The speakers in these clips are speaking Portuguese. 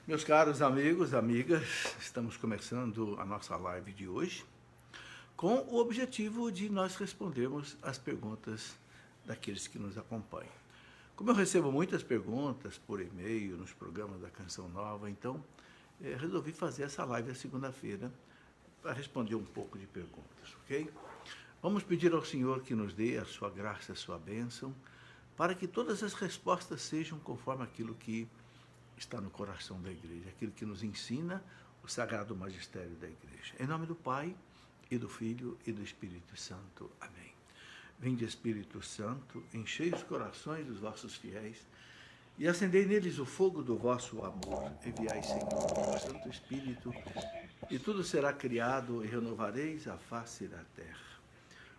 Meus caros amigos, amigas, estamos começando a nossa live de hoje com o objetivo de nós respondermos as perguntas daqueles que nos acompanham. Como eu recebo muitas perguntas por e-mail, nos programas da Canção Nova, então resolvi fazer essa live a segunda-feira para responder um pouco de perguntas, ok? Vamos pedir ao Senhor que nos dê a sua graça, a sua bênção, para que todas as respostas sejam conforme aquilo que está no coração da igreja, aquilo que nos ensina o sagrado magistério da igreja. Em nome do Pai, e do Filho, e do Espírito Santo. Amém. Vinde, Espírito Santo, enchei os corações dos vossos fiéis e acendei neles o fogo do vosso amor. Enviai, Senhor, o Santo Espírito, e tudo será criado, e renovareis a face da terra.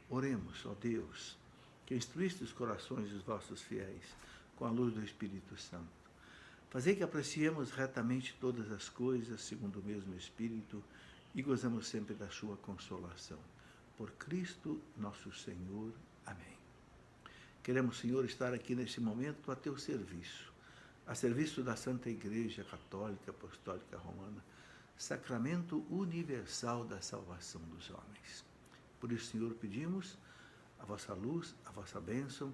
Oremos, ó Deus, que instruíste os corações dos vossos fiéis com a luz do Espírito Santo. Fazei que apreciemos retamente todas as coisas, segundo o mesmo Espírito, e gozamos sempre da sua consolação. Por Cristo nosso Senhor. Amém. Queremos, Senhor, estar aqui nesse momento a teu serviço, a serviço da Santa Igreja Católica Apostólica Romana, sacramento universal da salvação dos homens. Por isso, Senhor, pedimos a vossa luz, a vossa bênção,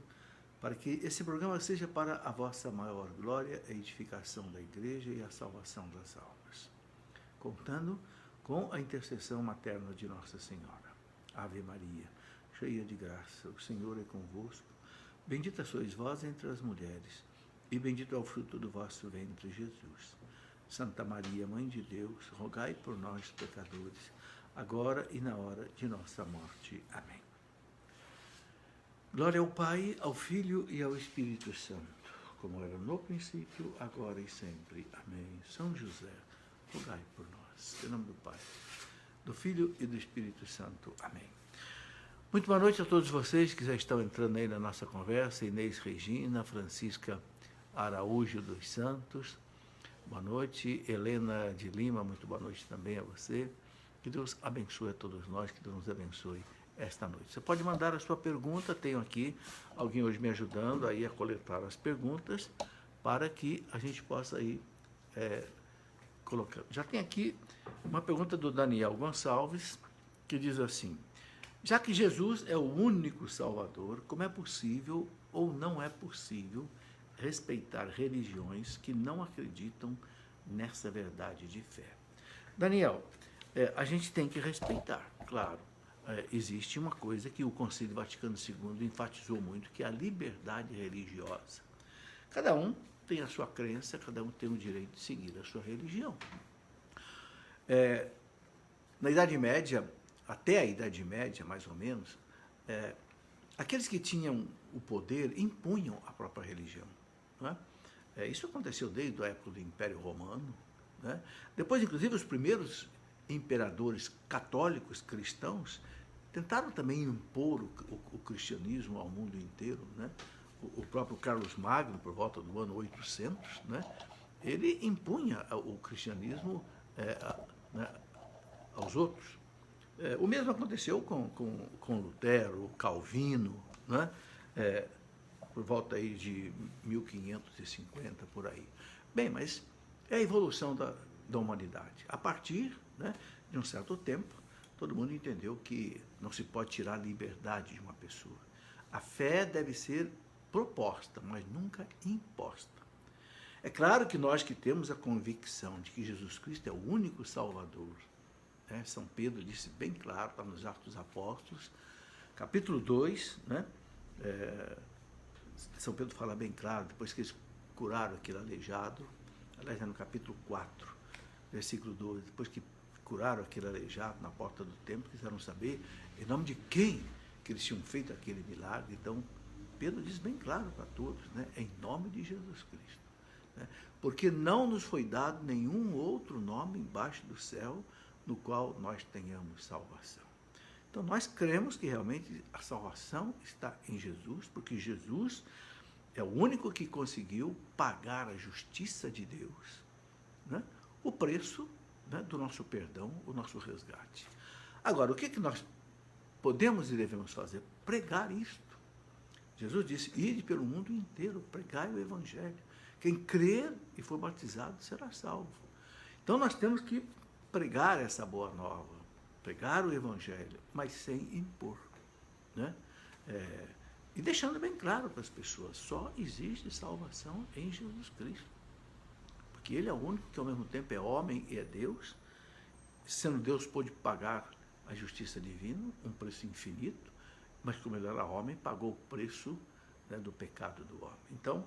para que esse programa seja para a vossa maior glória, a edificação da igreja e a salvação das almas. Contando com a intercessão materna de Nossa Senhora. Ave Maria, cheia de graça, o Senhor é convosco. Bendita sois vós entre as mulheres, e bendito é o fruto do vosso ventre, Jesus. Santa Maria, Mãe de Deus, rogai por nós, pecadores, agora e na hora de nossa morte. Amém. Glória ao Pai, ao Filho e ao Espírito Santo, como era no princípio, agora e sempre. Amém. São José, rogai por nós. Em nome do Pai, do Filho e do Espírito Santo. Amém. Muito boa noite a todos vocês que já estão entrando aí na nossa conversa. Inês Regina, Francisca Araújo dos Santos. Boa noite. Helena de Lima, muito boa noite também a você. Que Deus abençoe a todos nós, que Deus nos abençoe esta noite. Você pode mandar a sua pergunta, tenho aqui alguém hoje me ajudando aí a coletar as perguntas, para que a gente possa aí colocar. Já tem aqui uma pergunta do Daniel Gonçalves, que diz assim: já que Jesus é o único Salvador, como é possível ou não é possível respeitar religiões que não acreditam nessa verdade de fé? Daniel, a gente tem que respeitar, claro. Existe uma coisa que o Concílio Vaticano II enfatizou muito, que é a liberdade religiosa. Cada um tem a sua crença, cada um tem o direito de seguir a sua religião. Na Idade Média, até a Idade Média, mais ou menos, aqueles que tinham o poder impunham a própria religião. Não é? Isso aconteceu desde a época do Império Romano. Não é? Depois, inclusive, os primeiros imperadores católicos cristãos tentaram também impor o cristianismo ao mundo inteiro, né? O próprio Carlos Magno, por volta do ano 800, né? Ele impunha o cristianismo aos outros. O mesmo aconteceu com Lutero, Calvino, né? Por volta aí de 1550, por aí. Bem, mas é a evolução da humanidade. A partir, né, de um certo tempo, todo mundo entendeu que não se pode tirar a liberdade de uma pessoa. A fé deve ser proposta, mas nunca imposta. É claro que nós que temos a convicção de que Jesus Cristo é o único Salvador, né? São Pedro disse bem claro, está nos Atos dos Apóstolos, capítulo 2, né? São Pedro fala bem claro, depois que eles curaram aquele aleijado, aliás, é no capítulo 4, versículo 12, depois que curaram aquele aleijado na porta do templo, quiseram saber em nome de quem que eles tinham feito aquele milagre. Então, Pedro diz bem claro para todos, né? Em nome de Jesus Cristo. Né? Porque não nos foi dado nenhum outro nome embaixo do céu no qual nós tenhamos salvação. Então, nós cremos que realmente a salvação está em Jesus, porque Jesus é o único que conseguiu pagar a justiça de Deus, né? O preço, né, do nosso perdão, o nosso resgate. Agora, o que nós podemos e devemos fazer? Pregar isto. Jesus disse: ide pelo mundo inteiro, pregai o Evangelho. Quem crer e for batizado será salvo. Então nós temos que pregar essa boa nova, pregar o Evangelho, mas sem impor, né? E deixando bem claro para as pessoas, só existe salvação em Jesus Cristo. Porque Ele é o único que ao mesmo tempo é homem e é Deus. Sendo Deus, pôde pagar a justiça divina, um preço infinito, mas como Ele era homem, pagou o preço, né, do pecado do homem. Então,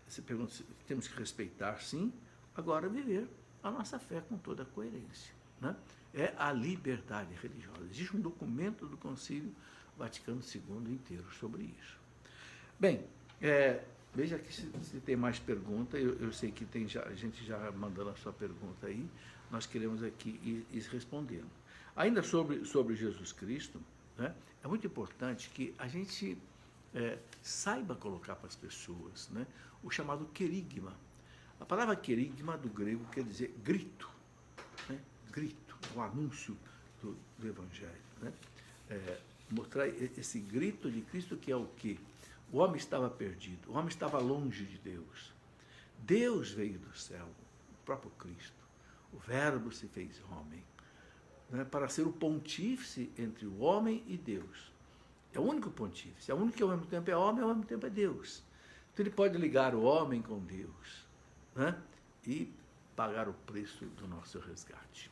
você pergunta se temos que respeitar, sim, agora viver a nossa fé com toda a coerência, né? É a liberdade religiosa. Existe um documento do Concílio Vaticano II inteiro sobre isso. Bem, veja aqui se tem mais pergunta. Eu sei que tem a gente já mandando a sua pergunta aí. Nós queremos aqui ir respondendo. Ainda sobre Jesus Cristo, né, é muito importante que a gente saiba colocar para as pessoas, né, o chamado querigma. A palavra querigma do grego quer dizer grito, né, grito, o anúncio do Evangelho, né? Mostrar esse grito de Cristo, que é o quê? O homem estava perdido, o homem estava longe de Deus. Deus veio do céu, o próprio Cristo. O Verbo se fez homem, né, para ser o pontífice entre o homem e Deus. É o único pontífice, é o único que ao mesmo tempo é homem e ao mesmo tempo é Deus. Então ele pode ligar o homem com Deus, né, e pagar o preço do nosso resgate.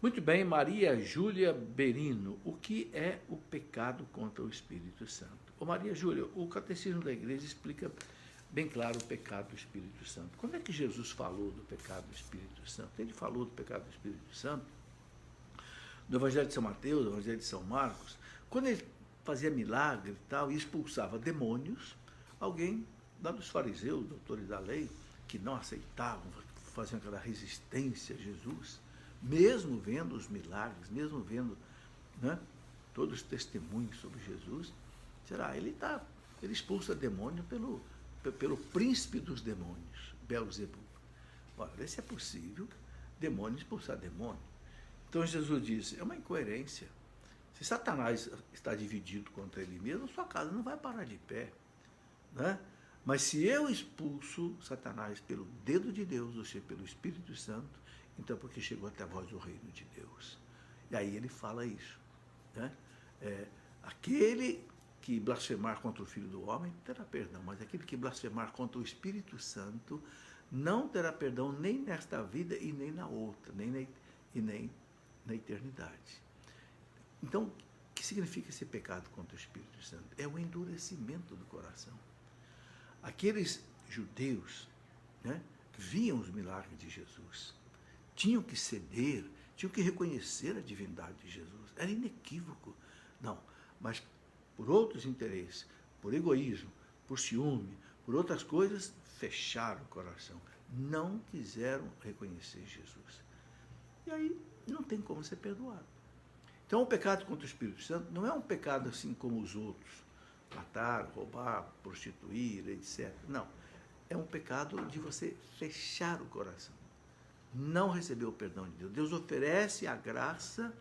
Muito bem, Maria Júlia Berino, o que é o pecado contra o Espírito Santo? Ô Maria Júlia, o Catecismo da Igreja explica bem claro o pecado do Espírito Santo. Quando é que Jesus falou do pecado do Espírito Santo? Ele falou do pecado do Espírito Santo no Evangelho de São Mateus, no Evangelho de São Marcos, quando ele fazia milagre e tal, e expulsava demônios. Alguém lá dos fariseus, doutores da lei, que não aceitavam, faziam aquela resistência a Jesus, mesmo vendo os milagres, mesmo vendo, né, todos os testemunhos sobre Jesus, será? Ele expulsa demônio pelo príncipe dos demônios, Beelzebub. Ora, vê se é possível demônio expulsar demônio. Então Jesus disse, é uma incoerência. Se Satanás está dividido contra ele mesmo, sua casa não vai parar de pé, né? Mas se eu expulso Satanás pelo dedo de Deus, ou seja, pelo Espírito Santo, então é porque chegou até vós o reino de Deus. E aí ele fala isso, né? Aquele que blasfemar contra o Filho do Homem terá perdão, mas aquele que blasfemar contra o Espírito Santo não terá perdão nem nesta vida e nem na outra, nem na eternidade. Então, o que significa esse pecado contra o Espírito Santo? É o endurecimento do coração. Aqueles judeus, né, que viam os milagres de Jesus, tinham que ceder, tinham que reconhecer a divindade de Jesus. Era inequívoco. Não, mas por outros interesses, por egoísmo, por ciúme, por outras coisas, fecharam o coração. Não quiseram reconhecer Jesus. E aí não tem como ser perdoado. Então o pecado contra o Espírito Santo não é um pecado assim como os outros. Matar, roubar, prostituir, etc. Não. É um pecado de você fechar o coração. Não receber o perdão de Deus. Deus oferece a graça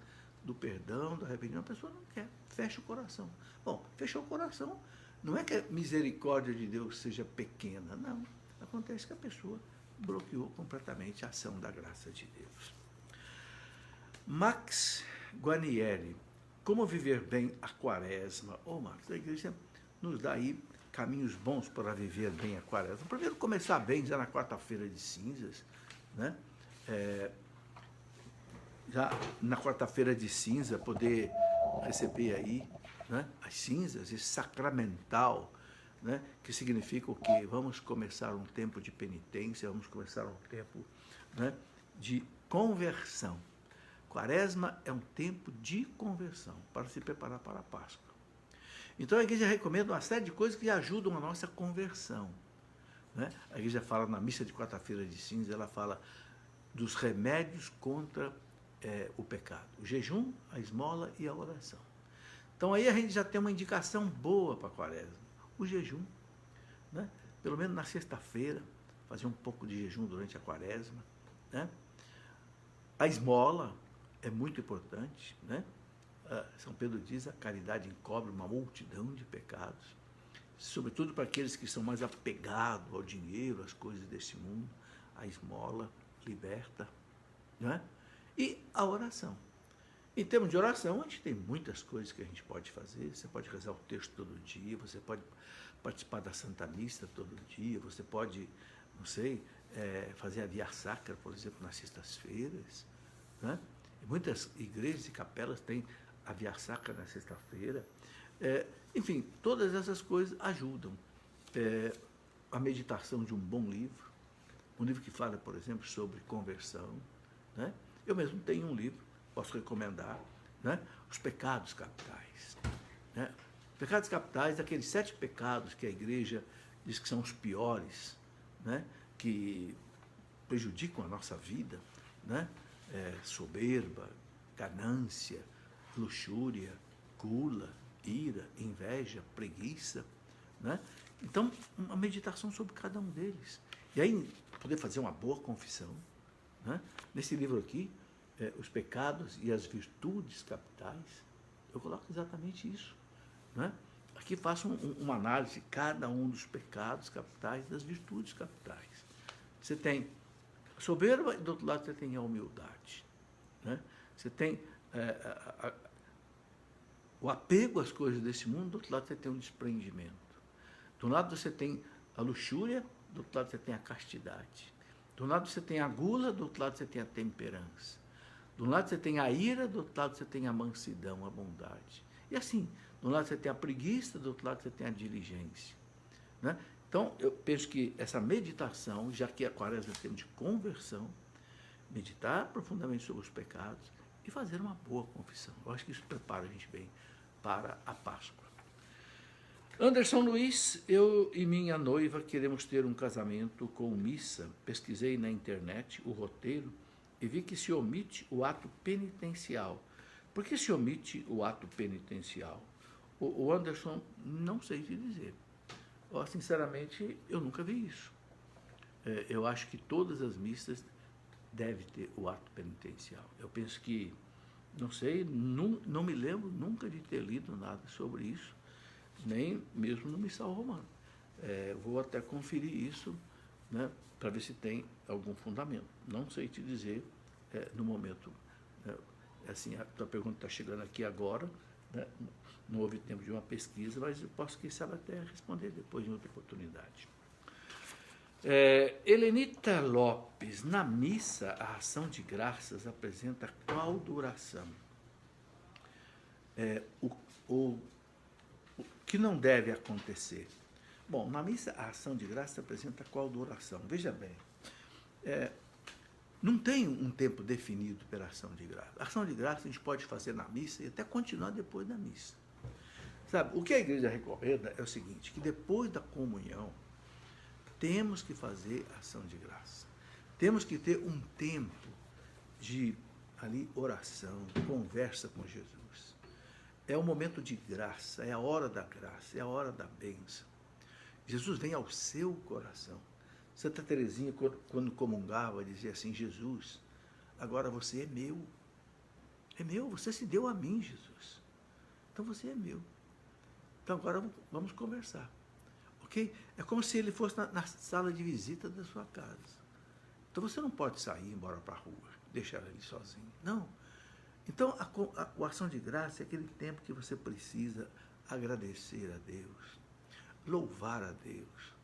do perdão, do arrependimento. A pessoa não quer. Fecha o coração. Bom, fechou o coração. Não é que a misericórdia de Deus seja pequena. Não. Acontece que a pessoa bloqueou completamente a ação da graça de Deus. Max Guarnieri, como viver bem a quaresma? Max, a igreja nos dá aí caminhos bons para viver bem a quaresma. Primeiro, começar bem já na quarta-feira de cinzas, né? Já na quarta-feira de cinza, poder receber aí, né, as cinzas, esse sacramental, né, que significa o quê? Vamos começar um tempo de penitência, vamos começar um tempo, né, de conversão. Quaresma é um tempo de conversão, para se preparar para a Páscoa. Então a igreja recomenda uma série de coisas que ajudam a nossa conversão, né? A igreja fala na missa de quarta-feira de cinza, ela fala dos remédios contra o pecado. O jejum, a esmola e a oração. Então aí a gente já tem uma indicação boa para a quaresma. O jejum, né? Pelo menos na sexta-feira, fazer um pouco de jejum durante a quaresma, né? A esmola é muito importante, né? São Pedro diz, a caridade encobre uma multidão de pecados. sobretudo para aqueles que são mais apegados ao dinheiro, às coisas desse mundo, a esmola liberta, não é? E a oração. Em termos de oração, a gente tem muitas coisas que a gente pode fazer. Você pode rezar o texto todo dia, você pode participar da Santa Missa todo dia, você pode, não sei, fazer a Via Sacra, por exemplo, nas sextas-feiras, né? Muitas igrejas e capelas têm a Via Sacra na sexta-feira. Enfim, todas essas coisas ajudam. A meditação de um bom livro, um livro que fala, por exemplo, sobre conversão, né? Eu mesmo tenho um livro, posso recomendar, né? Os Pecados Capitais. Né? Pecados capitais, aqueles 7 pecados que a igreja diz que são os piores, né? Que prejudicam a nossa vida, né? Soberba, ganância, luxúria, gula, ira, inveja, preguiça, né? Então, uma meditação sobre cada um deles. E aí, poder fazer uma boa confissão, né? Nesse livro aqui, Os Pecados e as Virtudes Capitais, eu coloco exatamente isso, né? Aqui faço uma análise de cada um dos pecados capitais e das virtudes capitais. Você tem a soberba e do outro lado você tem a humildade, né? Você tem o apego às coisas desse mundo, do outro lado você tem o desprendimento. De um lado você tem a luxúria, do outro lado você tem a castidade. De um lado você tem a gula, do outro lado você tem a temperança. De um lado você tem a ira, do outro lado você tem a mansidão, a bondade. E assim, de um lado você tem a preguiça, do outro lado você tem a diligência, né? Então, eu penso que essa meditação, já que a quaresma é tempo de conversão, meditar profundamente sobre os pecados e fazer uma boa confissão. Eu acho que isso prepara a gente bem para a Páscoa. Anderson Luiz, eu e minha noiva queremos ter um casamento com missa. Pesquisei na internet o roteiro e vi que se omite o ato penitencial. Por que se omite o ato penitencial? O Anderson, não sei te dizer. Sinceramente, eu nunca vi isso. Eu acho que todas as missas devem ter o ato penitencial. Eu penso que, não sei, não me lembro nunca de ter lido nada sobre isso, nem mesmo no Missal Romano. Vou até conferir isso, né, para ver se tem algum fundamento. Não sei te dizer no momento. Assim, a tua pergunta está chegando aqui agora, né, não houve tempo de uma pesquisa, mas eu posso, quem sabe, até responder depois em outra oportunidade. Helenita Lopes, na missa, a ação de graças apresenta qual duração? O que não deve acontecer? Bom, na missa, a ação de graças apresenta qual duração? Veja bem, não tem um tempo definido pela ação de graça. A ação de graça a gente pode fazer na missa e até continuar depois da missa. Sabe, o que a igreja recomenda é o seguinte, que depois da comunhão, temos que fazer ação de graça. Temos que ter um tempo de oração, conversa com Jesus. É o momento de graça, é a hora da graça, é a hora da bênção. Jesus vem ao seu coração. Santa Teresinha, quando comungava, dizia assim, Jesus, agora você é meu. É meu, você se deu a mim, Jesus. Então você é meu. Então agora vamos conversar. Ok? É como se ele fosse na sala de visita da sua casa. Então você não pode sair e ir embora para a rua, deixar ele sozinho. Não. Então a ação de graça é aquele tempo que você precisa agradecer a Deus, louvar a Deus,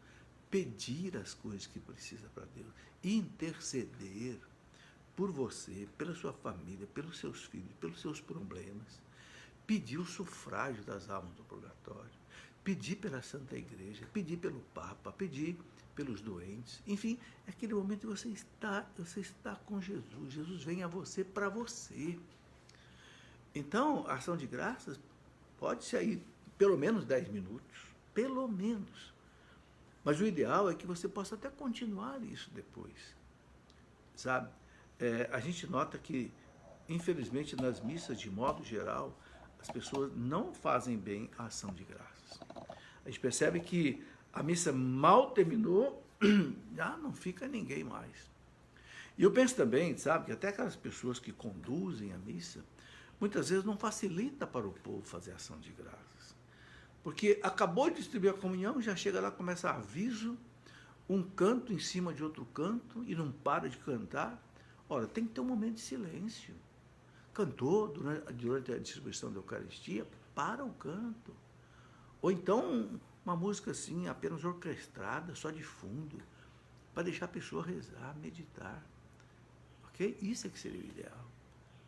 pedir as coisas que precisa para Deus, interceder por você, pela sua família, pelos seus filhos, pelos seus problemas, pedir o sufrágio das almas do purgatório, pedir pela Santa Igreja, pedir pelo Papa, pedir pelos doentes. Enfim, é aquele momento que você está com Jesus. Jesus vem a você para você. Então, a ação de graças pode ser aí pelo menos 10 minutos, pelo menos. Mas o ideal é que você possa até continuar isso depois, sabe? A gente nota que, infelizmente, nas missas, de modo geral, as pessoas não fazem bem a ação de graças. A gente percebe que a missa mal terminou, já não fica ninguém mais. E eu penso também, sabe, que até aquelas pessoas que conduzem a missa, muitas vezes não facilita para o povo fazer ação de graças. Porque acabou de distribuir a comunhão, já chega lá, começa aviso, um canto em cima de outro canto, e não para de cantar. Ora, tem que ter um momento de silêncio. Cantou durante a distribuição da Eucaristia, para o canto. Ou então, uma música assim, apenas orquestrada, só de fundo, para deixar a pessoa rezar, meditar. Ok? Isso é que seria o ideal.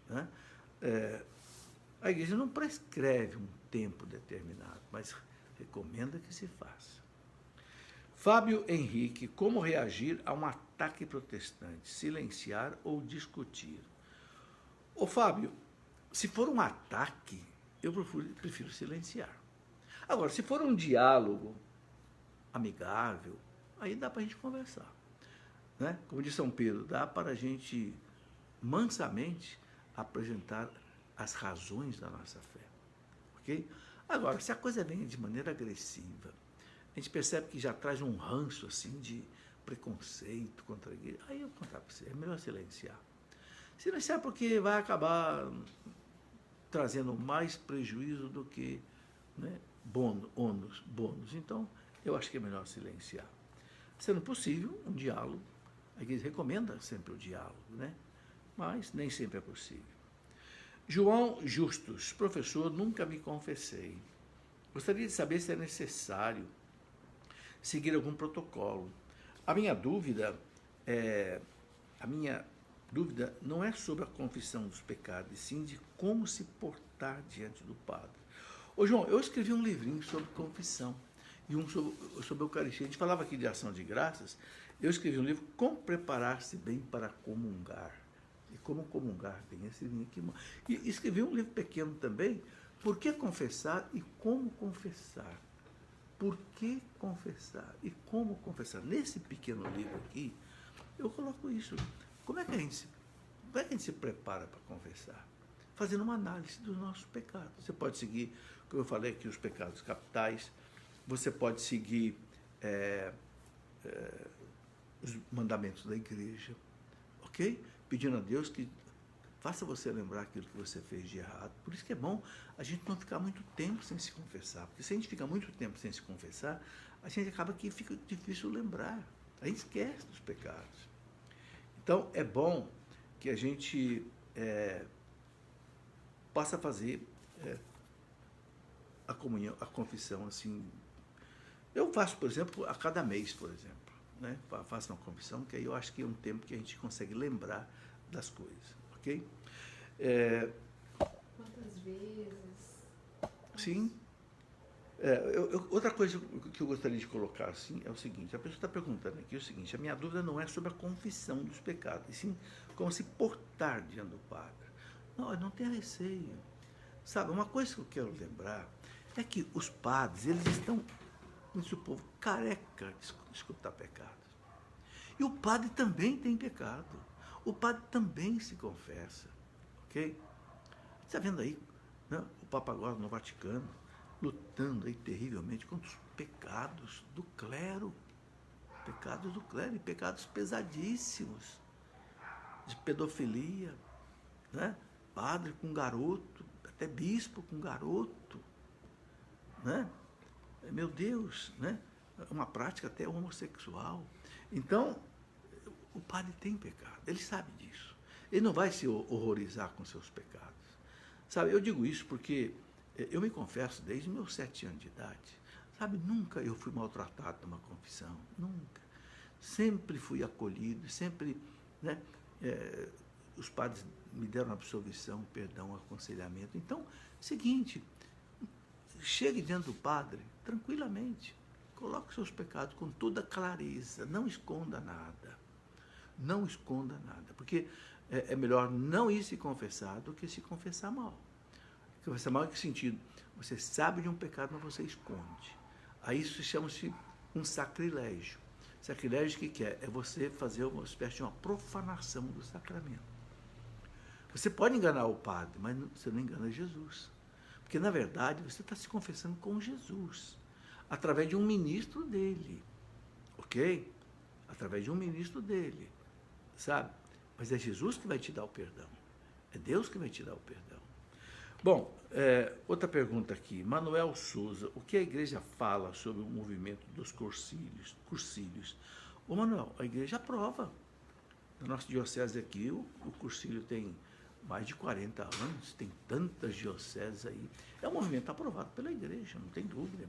Né? A igreja não prescreve um tempo determinado, mas recomenda que se faça. Fábio Henrique, como reagir a um ataque protestante? Silenciar ou discutir? Ô Fábio, se for um ataque, eu prefiro silenciar. Agora, se for um diálogo amigável, aí dá para a gente conversar. Né? Como diz São Pedro, dá para a gente mansamente apresentar as razões da nossa fé. Ok? Agora, se a coisa vem de maneira agressiva, a gente percebe que já traz um ranço assim de preconceito contra a igreja, aí eu vou contar para você, é melhor silenciar. Silenciar porque vai acabar trazendo mais prejuízo do que, né, bônus. Então, eu acho que é melhor silenciar. Sendo possível, um diálogo. A igreja recomenda sempre o diálogo, né? Mas nem sempre é possível. João Justus, professor, nunca me confessei. Gostaria de saber se é necessário seguir algum protocolo. A minha dúvida não é sobre a confissão dos pecados, e sim de como se portar diante do padre. Ô João, eu escrevi um livrinho sobre confissão e um sobre Eucaristia. A gente falava aqui de ação de graças. Eu escrevi um livro, Como Preparar-se Bem para Comungar. E como comungar bem, esse livro aqui. E escrevi um livro pequeno também, Por que confessar e como confessar. Por que confessar e como confessar. Nesse pequeno livro aqui, eu coloco isso. Como é que a gente se prepara para confessar? Fazendo uma análise dos nossos pecados. Você pode seguir, como eu falei aqui, os pecados capitais. Você pode seguir os mandamentos da igreja. Ok? Pedindo a Deus que faça você lembrar aquilo que você fez de errado. Por isso que é bom a gente não ficar muito tempo sem se confessar. Porque se a gente fica muito tempo sem se confessar, a gente acaba que fica difícil lembrar. A gente esquece dos pecados. Então, é bom que a gente possa fazer a comunhão, a confissão, assim. Eu faço, por exemplo, a cada mês, por exemplo. Né? Faço uma confissão, que aí eu acho que é um tempo que a gente consegue lembrar das coisas. Ok? Quantas vezes? Sim. Outra coisa que eu gostaria de colocar assim é o seguinte: a pessoa está perguntando aqui o seguinte, a minha dúvida não é sobre a confissão dos pecados, e sim como se portar diante do padre. Não tenha receio. Sabe, uma coisa que eu quero lembrar é que os padres, eles estão, o povo, careca de escutar pecados. E o padre também tem pecado. O padre também se confessa. Ok? Está vendo aí, né, o Papa agora no Vaticano, lutando aí terrivelmente contra os pecados do clero. Pecados do clero, e pecados pesadíssimos. De pedofilia, né? Padre com garoto, até bispo com garoto. Né? Meu Deus, né? Uma prática até homossexual. Então, o padre tem pecado, ele sabe disso. Ele não vai se horrorizar com seus pecados. Sabe, eu digo isso porque eu me confesso desde meus 7 anos de idade. Sabe, nunca eu fui maltratado numa confissão, nunca. Sempre fui acolhido, sempre, né, os padres me deram absolvição, perdão, aconselhamento. Então, seguinte, chegue diante do padre tranquilamente, coloque seus pecados com toda clareza, não esconda nada. Não esconda nada, porque é melhor não ir se confessar do que se confessar mal. Confessar mal em que sentido? Você sabe de um pecado, mas você esconde. Aí isso chama-se um sacrilégio. Sacrilégio, o que é? É você fazer uma espécie de uma profanação do sacramento. Você pode enganar o padre, mas você não engana Jesus. Porque, na verdade, você está se confessando com Jesus, através de um ministro dele. Ok? Através de um ministro dele. Sabe? Mas é Jesus que vai te dar o perdão. É Deus que vai te dar o perdão. Bom, outra pergunta aqui. Manuel Souza, o que a igreja fala sobre o movimento dos cursílios? Ô Manuel, a igreja aprova. Na nossa diocese aqui, o cursílio tem mais de 40 anos, tem tantas dioceses aí. É um movimento aprovado pela igreja, não tem dúvida.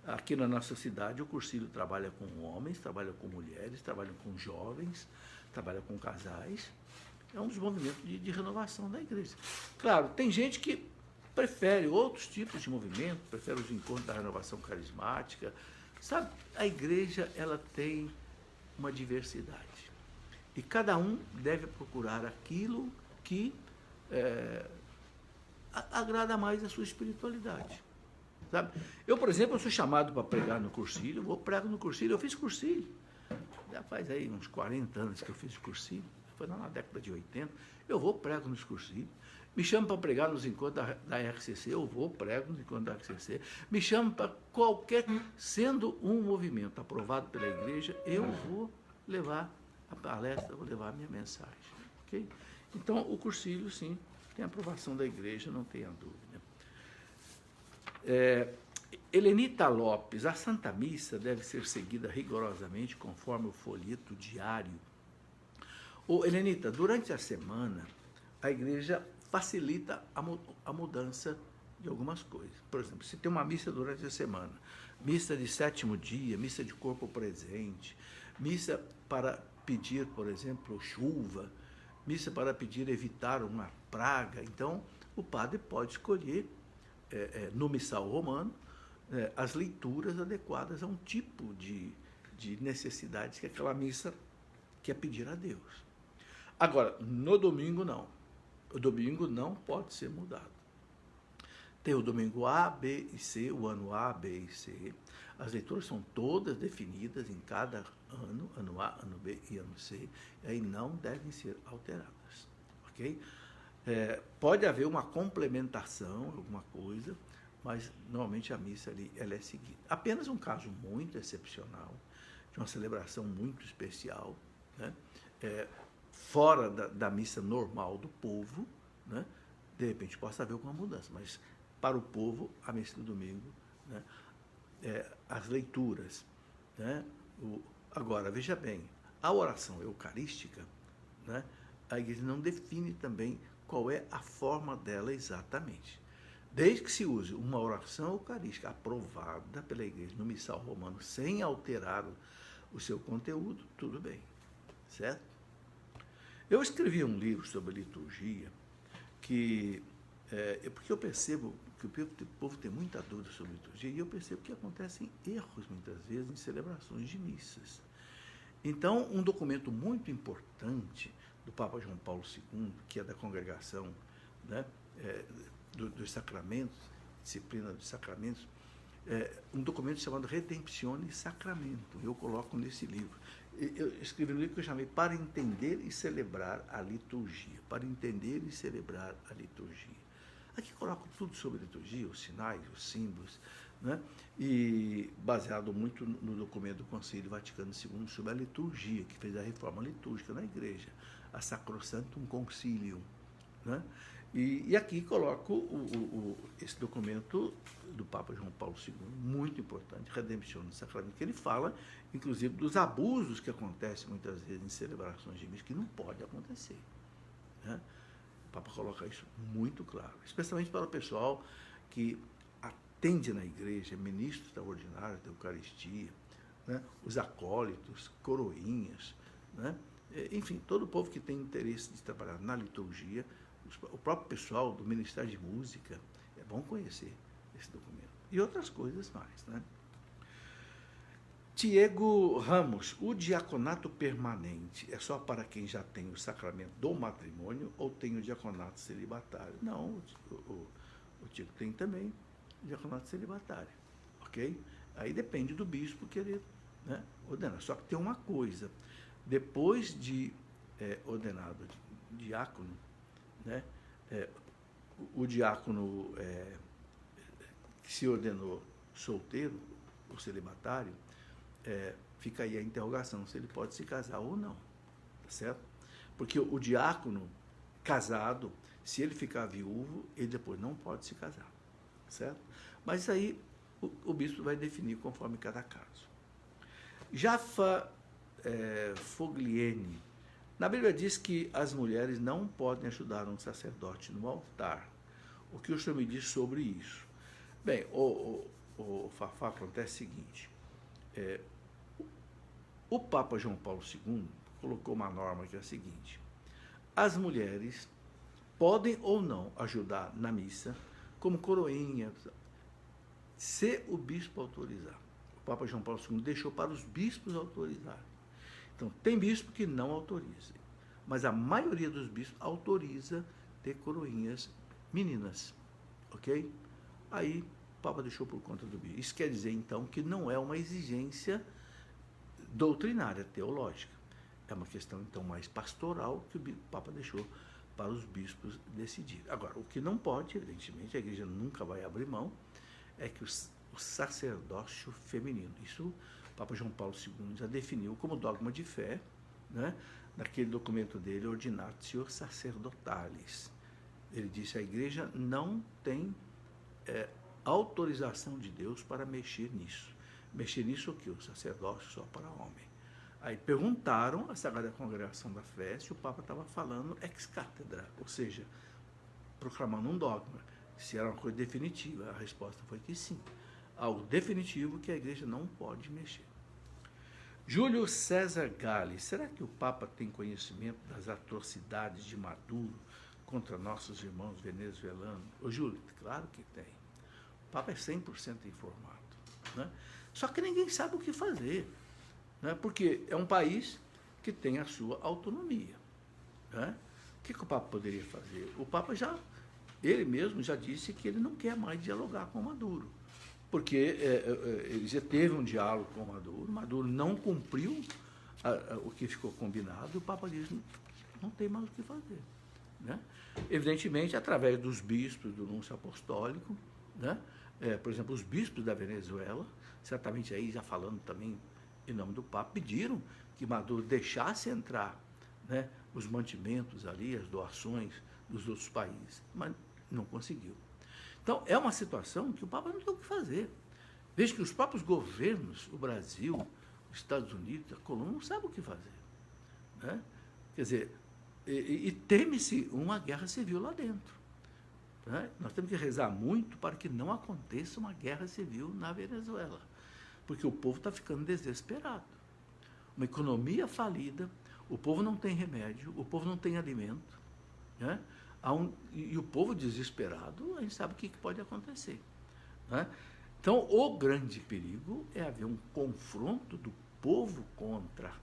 Aqui na nossa cidade, o cursílio trabalha com homens, trabalha com mulheres, trabalha com jovens, trabalha com casais. É um dos movimentos de renovação da igreja. Claro, tem gente que prefere outros tipos de movimento, prefere os encontros da renovação carismática. Sabe, a igreja ela tem uma diversidade. E cada um deve procurar aquilo que agrada mais a sua espiritualidade. Sabe? Eu, por exemplo, eu sou chamado para pregar no cursílio, eu prego no cursílio, eu fiz cursílio. Já faz aí uns 40 anos que eu fiz cursílio, foi na década de 80, eu vou prego nos cursílios. Me chamam para pregar nos encontros da RCC, eu vou prego nos encontros da RCC. Me chamam para qualquer, sendo um movimento aprovado pela igreja, eu vou levar a palestra, vou levar a minha mensagem. Okay? Então, o cursílio, sim, tem aprovação da igreja, não tenha dúvida. Helenita Lopes, a Santa Missa deve ser seguida rigorosamente conforme o folheto diário. Helenita, durante a semana, a igreja facilita a mudança de algumas coisas. Por exemplo, se tem uma missa durante a semana, missa de sétimo dia, missa de corpo presente, missa para pedir, por exemplo, chuva, missa para pedir evitar uma praga. Então, o padre pode escolher, no missal romano, as leituras adequadas a um tipo de necessidade que aquela missa quer pedir a Deus. Agora, no domingo, não. O domingo não pode ser mudado. Tem o domingo A, B e C, o ano A, B e C. As leituras são todas definidas em cada ano, ano A, ano B e ano C, e aí não devem ser alteradas. Ok? Pode haver uma complementação, alguma coisa, mas normalmente a missa ali ela é seguida. Apenas um caso muito excepcional, de uma celebração muito especial, né? Fora da missa normal do povo, né? De repente possa haver alguma mudança, mas para o povo, a missa do domingo, né? As leituras, né? Agora, veja bem, a oração eucarística, né? A igreja não define também qual é a forma dela exatamente. Desde que se use uma oração eucarística aprovada pela igreja no missal romano, sem alterar o seu conteúdo, tudo bem, certo? Eu escrevi um livro sobre liturgia, porque eu percebo que o povo tem muita dúvida sobre liturgia, e eu percebo que acontecem erros, muitas vezes, em celebrações de missas. Então, um documento muito importante do Papa João Paulo II, que é da congregação, né, dos sacramentos, disciplina dos sacramentos, um documento chamado Redemptione Sacramento. Eu coloco nesse livro. Eu escrevi um livro que eu chamei Para Entender e Celebrar a Liturgia. Para Entender e Celebrar a Liturgia. Aqui coloco tudo sobre liturgia, os sinais, os símbolos, né? E baseado muito no documento do Concílio Vaticano II sobre a liturgia, que fez a reforma litúrgica na igreja, a Sacrosanctum Concilium, né? E aqui coloco esse documento do Papa João Paulo II, muito importante, Redemptione do Sacramento, que ele fala, inclusive, dos abusos que acontecem muitas vezes em celebrações de missa, que não pode acontecer, né? O Papa coloca isso muito claro, especialmente para o pessoal que atende na igreja, ministros extraordinários da Eucaristia, né? Os acólitos, coroinhas, né? Enfim, todo o povo que tem interesse de trabalhar na liturgia, o próprio pessoal do Ministério de Música, é bom conhecer esse documento. E outras coisas mais, né? Diego Ramos, o diaconato permanente é só para quem já tem o sacramento do matrimônio ou tem o diaconato celibatário? Não, o Diego tem também o diaconato celibatário, ok? Aí depende do bispo querer, né, ordenar. Só que tem uma coisa, depois de ordenado diácono, né, o diácono que se ordenou solteiro, ou celibatário, fica aí a interrogação se ele pode se casar ou não, tá certo? Porque o diácono casado, Se ele ficar viúvo, ele depois não pode se casar, certo? Mas isso aí o bispo vai definir conforme cada caso. Jaffa Fogliene, na Bíblia diz que as mulheres não podem ajudar um sacerdote no altar. O que o senhor me diz sobre isso? Bem, o Fafá, acontece o seguinte, o Papa João Paulo II colocou uma norma que é a seguinte: as mulheres podem ou não ajudar na missa, como coroinha, se o bispo autorizar. O Papa João Paulo II deixou para os bispos autorizarem. Então, tem bispo que não autoriza, mas a maioria dos bispos autoriza ter coroinhas meninas, ok? Aí, o Papa deixou por conta do bispo. Isso quer dizer, então, que não é uma exigência doutrinária, teológica. É uma questão, então, mais pastoral que o Papa deixou para os bispos decidirem. Agora, o que não pode, evidentemente, a igreja nunca vai abrir mão, é que o sacerdócio feminino. Isso o Papa João Paulo II já definiu como dogma de fé, né, naquele documento dele, Ordinatio Sacerdotalis. Ele disse que a igreja não tem autorização de Deus para mexer nisso. Mexer nisso o quê? O sacerdócio só para homem. Aí perguntaram à Sagrada Congregação da Fé se o Papa estava falando ex cátedra, ou seja, proclamando um dogma, se era uma coisa definitiva. A resposta foi que sim. Algo definitivo que a igreja não pode mexer. Júlio César Gales, será que o Papa tem conhecimento das atrocidades de Maduro contra nossos irmãos venezuelanos? Ô Júlio, claro que tem. O Papa é 100% informado, né? Só que ninguém sabe o que fazer, né? Porque é um país que tem a sua autonomia, né? O que o Papa poderia fazer? O Papa ele mesmo já disse que ele não quer mais dialogar com Maduro, porque ele já teve um diálogo com Maduro não cumpriu o que ficou combinado, e o Papa diz, não tem mais o que fazer, né? Evidentemente, através dos bispos do Núncio Apostólico, né? Por exemplo, os bispos da Venezuela, certamente aí já falando também em nome do Papa, pediram que Maduro deixasse entrar, né, os mantimentos ali, as doações dos outros países, mas não conseguiu. Então, é uma situação que o Papa não tem o que fazer. Veja que os próprios governos, o Brasil, os Estados Unidos, a Colômbia, não sabem o que fazer, né? Quer dizer, e teme-se uma guerra civil lá dentro, né? Nós temos que rezar muito para que não aconteça uma guerra civil na Venezuela, porque o povo está ficando desesperado. Uma economia falida, o povo não tem remédio, o povo não tem alimento, né? E o povo desesperado, a gente sabe o que pode acontecer, né? Então, o grande perigo é haver um confronto do povo contra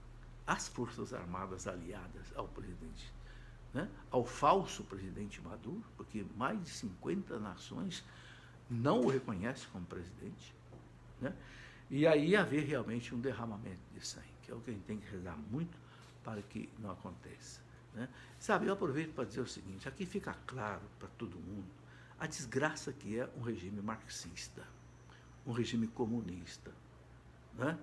as Forças Armadas aliadas ao presidente, né? Ao falso presidente Maduro, porque mais de 50 nações não o reconhecem como presidente, né? E aí haver realmente um derramamento de sangue, que é o que a gente tem que rezar muito para que não aconteça, né? Sabe, eu aproveito para dizer o seguinte, aqui fica claro para todo mundo a desgraça que é um regime marxista, um regime comunista, né?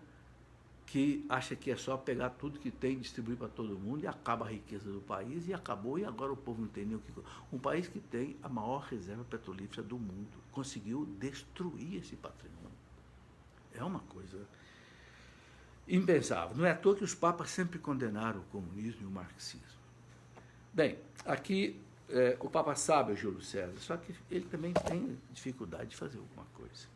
Que acha que é só pegar tudo que tem, distribuir para todo mundo e acaba a riqueza do país e acabou, e agora o povo não tem nem o que... Um país que tem a maior reserva petrolífera do mundo, conseguiu destruir esse patrimônio. É uma coisa impensável. Não é à toa que os papas sempre condenaram o comunismo e o marxismo. Bem, aqui o Papa sabe, o Júlio César, só que ele também tem dificuldade de fazer alguma coisa.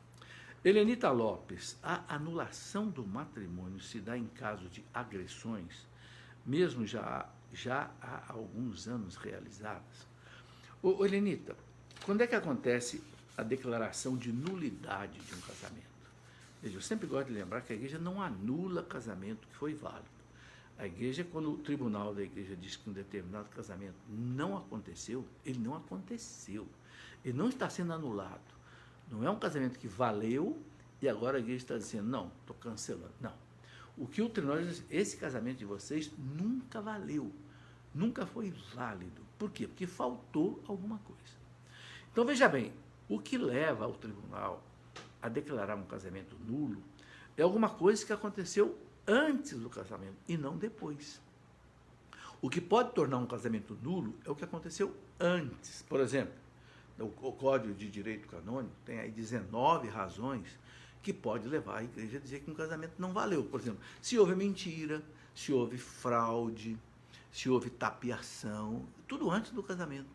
Helenita Lopes, a anulação do matrimônio se dá em caso de agressões, mesmo já há alguns anos realizadas? Ô, Helenita, quando é que acontece a declaração de nulidade de um casamento? Eu sempre gosto de lembrar que a igreja não anula casamento que foi válido. A igreja, quando o tribunal da igreja diz que um determinado casamento não aconteceu, ele não aconteceu. Ele não está sendo anulado. Não é um casamento que valeu e agora a igreja está dizendo, não, estou cancelando. Não. O que o tribunal diz, esse casamento de vocês nunca valeu, nunca foi válido. Por quê? Porque faltou alguma coisa. Então, veja bem, o que leva ao tribunal a declarar um casamento nulo é alguma coisa que aconteceu antes do casamento e não depois. O que pode tornar um casamento nulo é o que aconteceu antes. Por exemplo, o Código de Direito Canônico tem aí 19 razões que pode levar a igreja a dizer que um casamento não valeu. Por exemplo, se houve mentira, se houve fraude, se houve tapiação, tudo antes do casamento.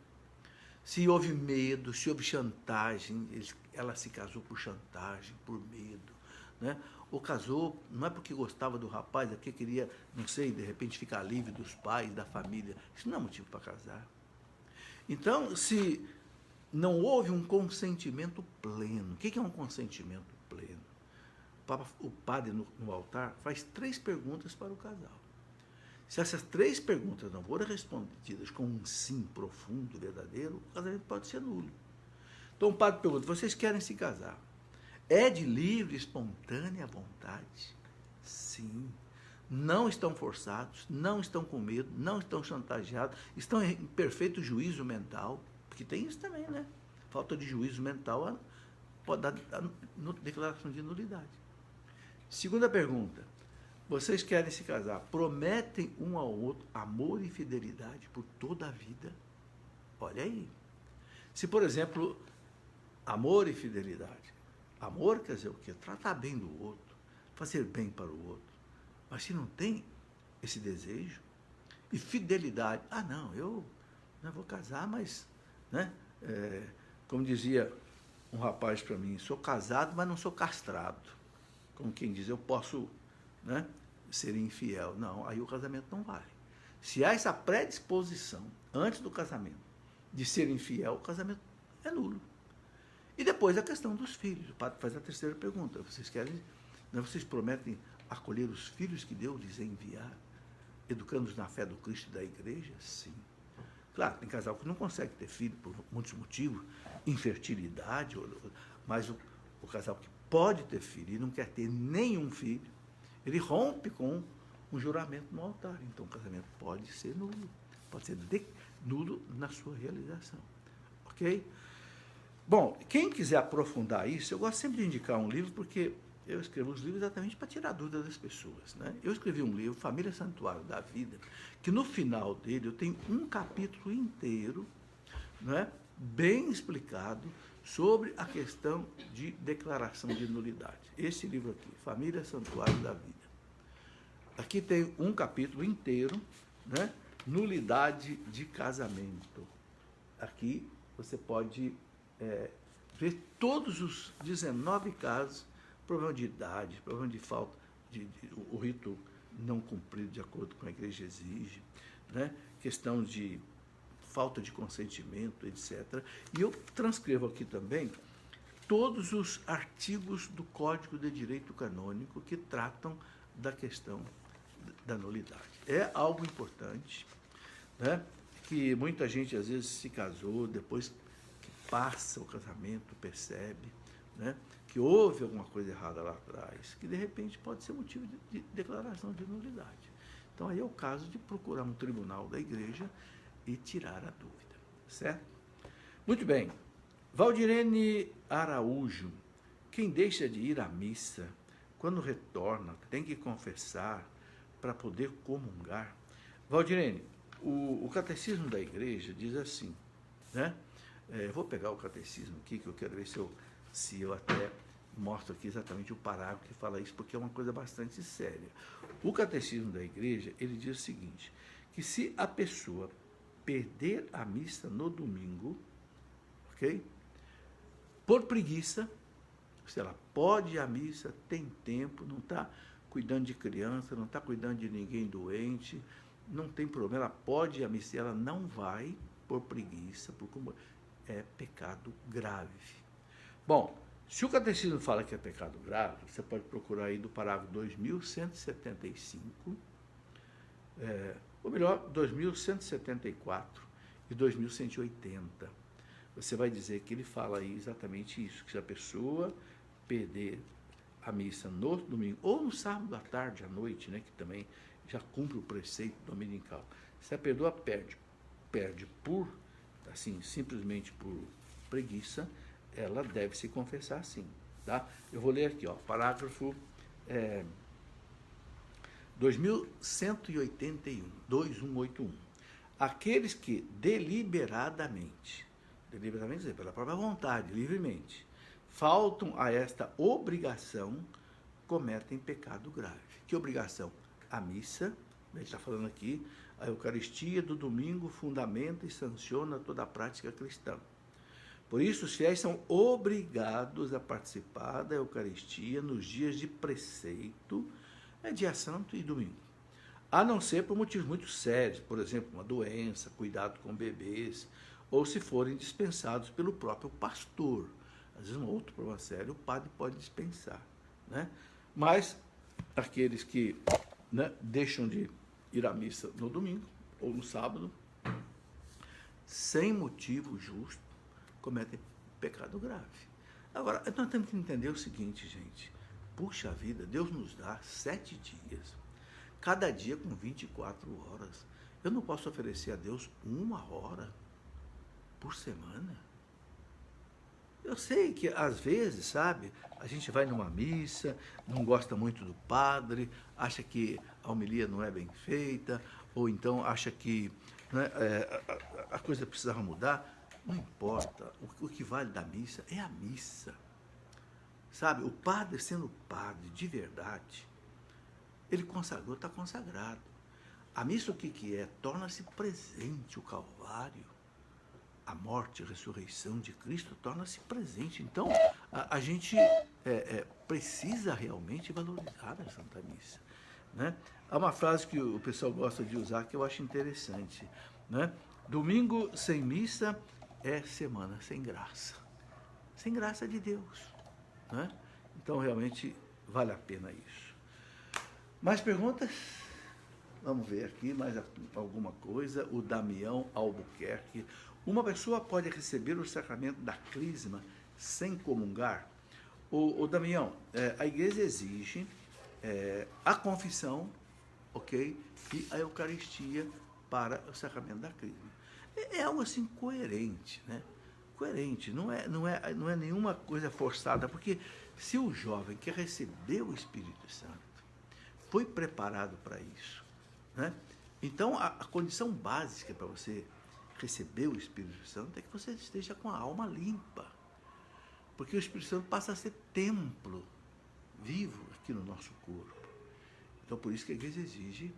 Se houve medo, se houve chantagem, ela se casou por chantagem, por medo, né? Ou casou, não é porque gostava do rapaz, é porque queria, não sei, de repente ficar livre dos pais, da família. Isso não é motivo para casar. Então, se não houve um consentimento pleno, o que é um consentimento pleno? O padre no altar faz 3 perguntas para o casal. Se essas 3 perguntas não forem respondidas com um sim profundo, verdadeiro, o casamento pode ser nulo. Então o padre pergunta, vocês querem se casar? É de livre, espontânea vontade? Sim. Não estão forçados, não estão com medo, não estão chantageados, estão em perfeito juízo mental, porque tem isso também, né? Falta de juízo mental pode dar declaração de nulidade. Segunda pergunta, vocês querem se casar, prometem um ao outro amor e fidelidade por toda a vida? Olha aí. Se, por exemplo, amor e fidelidade, amor quer dizer o quê? Tratar bem do outro, fazer bem para o outro. Mas se não tem esse desejo, e fidelidade, não, eu não vou casar, mas, né? Como dizia um rapaz para mim, sou casado, mas não sou castrado. Como quem diz, eu posso, né, ser infiel. Não, aí o casamento não vale. Se há essa predisposição, antes do casamento, de ser infiel, o casamento é nulo. E depois a questão dos filhos. O padre faz a terceira pergunta. Vocês prometem acolher os filhos que Deus lhes enviar, educando-os na fé do Cristo e da igreja? Sim. Claro, tem casal que não consegue ter filho por muitos motivos, infertilidade, mas o casal que pode ter filho e não quer ter nenhum filho, ele rompe com um juramento no altar. Então o casamento pode ser nulo, pode ser nulo na sua realização. Ok? Bom, quem quiser aprofundar isso, eu gosto sempre de indicar um livro, porque eu escrevo os livros exatamente para tirar dúvidas das pessoas, né? Eu escrevi um livro, Família Santuário da Vida, que no final dele eu tenho um capítulo inteiro, né, bem explicado sobre a questão de declaração de nulidade. Esse livro aqui, Família Santuário da Vida. Aqui tem um capítulo inteiro, né, nulidade de casamento. Aqui você pode ver todos os 19 casos, problema de idade, problema de falta, o rito não cumprido de acordo com a igreja exige, né, questão de falta de consentimento, etc. E eu transcrevo aqui também todos os artigos do Código de Direito Canônico que tratam da questão da nulidade. É algo importante, né, que muita gente às vezes se casou, depois que passa o casamento, percebe, né, que houve alguma coisa errada lá atrás, que de repente pode ser motivo de declaração de nulidade. Então aí é o caso de procurar um tribunal da igreja e tirar a dúvida, certo? Muito bem. Valdirene Araújo, quem deixa de ir à missa, quando retorna, tem que confessar para poder comungar? Valdirene, o catecismo da igreja diz assim, né? Vou pegar o catecismo aqui, que eu quero ver se eu até mostro aqui exatamente o parágrafo que fala isso, porque é uma coisa bastante séria. O catecismo da igreja, ele diz o seguinte, que se a pessoa perder a missa no domingo, ok? Por preguiça, se ela pode ir à missa, tem tempo, não está cuidando de criança, não está cuidando de ninguém doente, não tem problema, ela pode ir à missa, ela não vai por preguiça, é pecado grave. Bom, se o catecismo fala que é pecado grave, você pode procurar aí do parágrafo 2175, ou melhor, 2174 e 2180. Você vai dizer que ele fala aí exatamente isso, que se a pessoa perder a missa no domingo, ou no sábado à tarde, à noite, né, que também já cumpre o preceito dominical, se a pessoa perde por, assim, simplesmente por preguiça, ela deve se confessar sim, tá? Eu vou ler aqui, ó, parágrafo 2181, 2181. Aqueles que deliberadamente, pela própria vontade, livremente, faltam a esta obrigação, cometem pecado grave. Que obrigação? A missa, ele está falando aqui, a Eucaristia do domingo fundamenta e sanciona toda a prática cristã. Por isso, os fiéis são obrigados a participar da Eucaristia nos dias de preceito, dia santo e domingo. A não ser por motivos muito sérios, por exemplo, uma doença, cuidado com bebês, ou se forem dispensados pelo próprio pastor. Às vezes, um outro problema sério, o padre pode dispensar, né? Mas aqueles que, né, deixam de ir à missa no domingo ou no sábado, sem motivo justo, cometem pecado grave. Agora, nós temos que entender o seguinte, gente. Puxa vida, Deus nos dá 7 dias, cada dia com 24 horas. Eu não posso oferecer a Deus 1 hora por semana? Eu sei que, às vezes, sabe, a gente vai numa missa, não gosta muito do padre, acha que a homilia não é bem feita, ou então acha que, né, a coisa precisava mudar. Não importa, o que vale da missa é a missa. Sabe, o padre sendo padre de verdade, ele consagrou, está consagrado. A missa o que é? Torna-se presente o Calvário. A morte e a ressurreição de Cristo torna-se presente. Então, a gente precisa realmente valorizar a Santa Missa, né? Há uma frase que o pessoal gosta de usar que eu acho interessante, né? Domingo sem missa é semana sem graça. Sem graça de Deus, né? Então, realmente, vale a pena isso. Mais perguntas? Vamos ver aqui mais alguma coisa. O Damião Albuquerque. Uma pessoa pode receber o sacramento da crisma sem comungar? O Damião, a igreja exige a confissão, ok? E a Eucaristia para o sacramento da crisma. É algo assim coerente, né? Coerente, não é nenhuma coisa forçada, porque se o jovem quer receber o Espírito Santo, foi preparado para isso, né? Então, a condição básica para você receber o Espírito Santo é que você esteja com a alma limpa, porque o Espírito Santo passa a ser templo vivo aqui no nosso corpo. Então, por isso que a igreja exige,